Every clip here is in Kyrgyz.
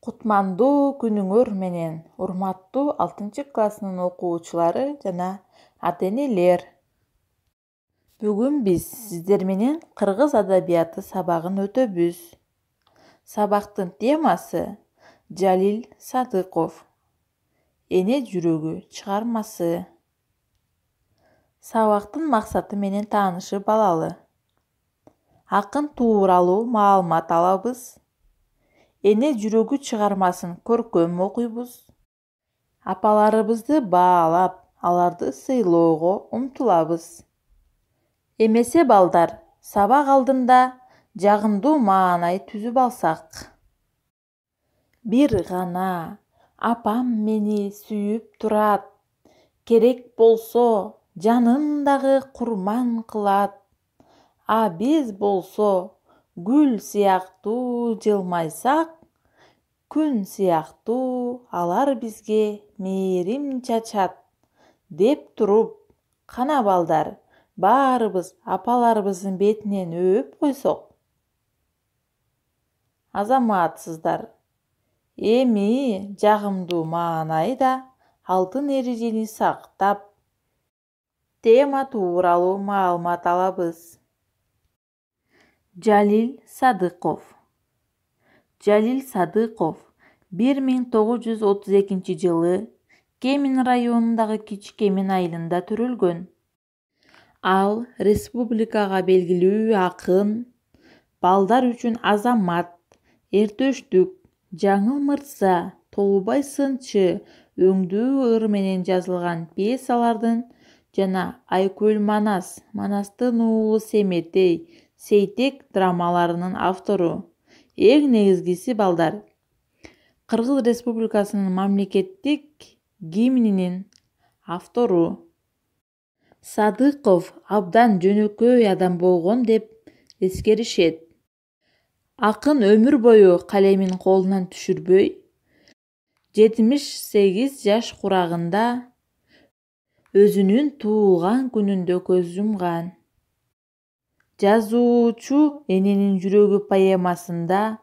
Кутмандуу күнүңөр менен, урматтуу 6-класснын окуучулары жана ата-энелер. Бүгүн биз сиздер менен кыргыз адабияты сабагын өтөбүз. Сабактын темасы Жалил Садыков «Эне жүрөгү» чыгармасы. Сабактын максаты менен таанышып алалы. Акын тууралуу маалымат алабыз. «Эне жүрөгү» чыгармасын көркөм окуйбуз. Апаларыбызды баалап, аларды сыйлоого умтулабыз. Эмесе балдар, сабак алдында жагымдуу маанай түзүп алсак. Бир гана апам мени сүйүп турат, керек болсо жанын дагы курман кылат. А биз болсо гүл сыяктуу жылмайсак, күн сыяктуу алар бизге мээрим чачат деп туруп, кана балдар, баарыбыз апаларыбыздын бетинен өөп койсок. Азаматсыздар, эми жагымдуу маанай да алтын эрежени сактап, тема тууралуу маалымат алабыз. Жалил Садыков. Жалил Садыков 1932 Кемин районундагы Кичи Кемин айылында төрөлгөн. Ал республикага белгилүү акын, балдар үчүн азамат, эртөштүк, жаңыл мырза, Толубай сынчы өңдүү ыр менен жазылган пьесалардын жана Айкөл Манас, Манастын уулу Семетей, Сейтек драмаларынын автору. Эң негизгиси балдар, Кыргыз Республикасынын мамлекеттик гимнинин автору. Садыков абдан жөнөкөй адам болгон деп эскеришет. Акын өмүр бою калемин колунан түшүрбөй, 78 жаш курагында өзүнүн туулган күнүндө көз жумган. Жазуучу «Эненин жүрөгү» поэмасында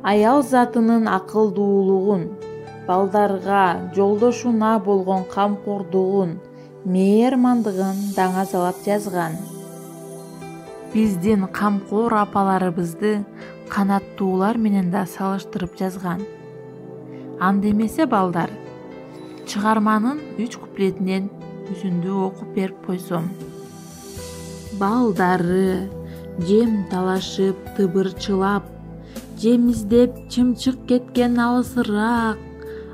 аял затынын акылдуулугун, балдарга жолдошуна болгон камкордугун, мээрмандыгын даңазалап жазган. Биздин камкор апаларыбызды канаттуулар менен да салыштырып жазган. Анда эмесе балдар, чыгарманын 3 куплетинен үзүндү окуп берип койсом. Балдары жем талашып тыбырчылап, жем издеп чымчык кеткен алысыраак,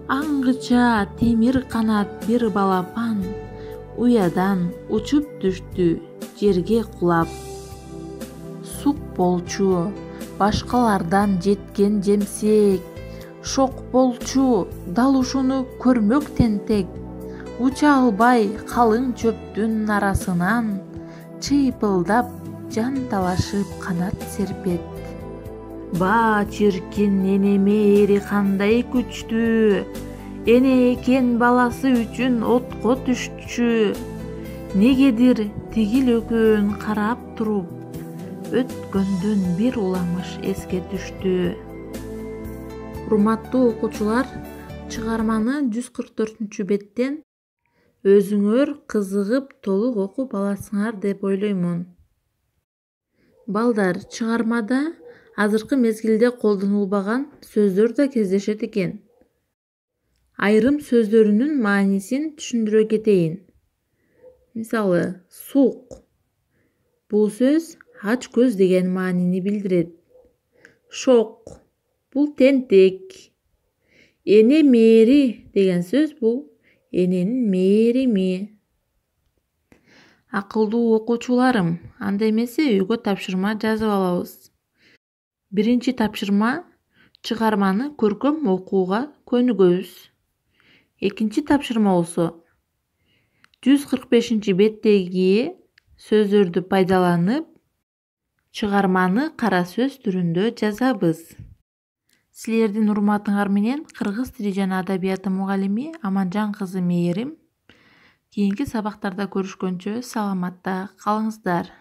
аңгыча темир канат бир балапан уядан учуп түштү жерге кулап. Сук болчу башкалардан жеткен жемсек, шок болчу дал ушуну көрмөк тентек, уча албай калың чөптүн арасынан, чыйпылдап жан талашып канат серпет. Ба чиркин энеме эри кандай күчтүү, эне экен баласы үчүн отко түшчү. Негедир тигил экөөнүн карап туруп, өткөндөн бир уламыш эске түштү. Урматтуу окуучулар, чыгарманы 144-беттен өзүңөр кызыгып толук окуп аласыңар деп ойлоймун. Балдар, чыгармада азыркы мезгилде колдонулбаган сөздөр да кездешет экен. Айрым сөздөрүнүн маанисин түшүндүрө кетейин. Мисалы, сук. Бул сөз ач көз деген маанини билдирет. Шок. Бул тентек. Эне мээри деген сөз бул эненин мээрими. Акылдуу окуучуларым, анда эмесе үйгө тапшырма жазып алабыз. Биринчи тапшырма чыгарманы көркөм окууга көнүгөбүз. Экинчи тапшырма болсо 145-беттеги сөздөрдү пайдаланып, чыгарманы кара сөз түрүндө жазабыз. Силердин урматыңар менен кыргыз тили жана адабияты мугалими Аманжан кызы Мээрим. Кийинки сабактарда көрүшкөнчө саламатта калыңыздар.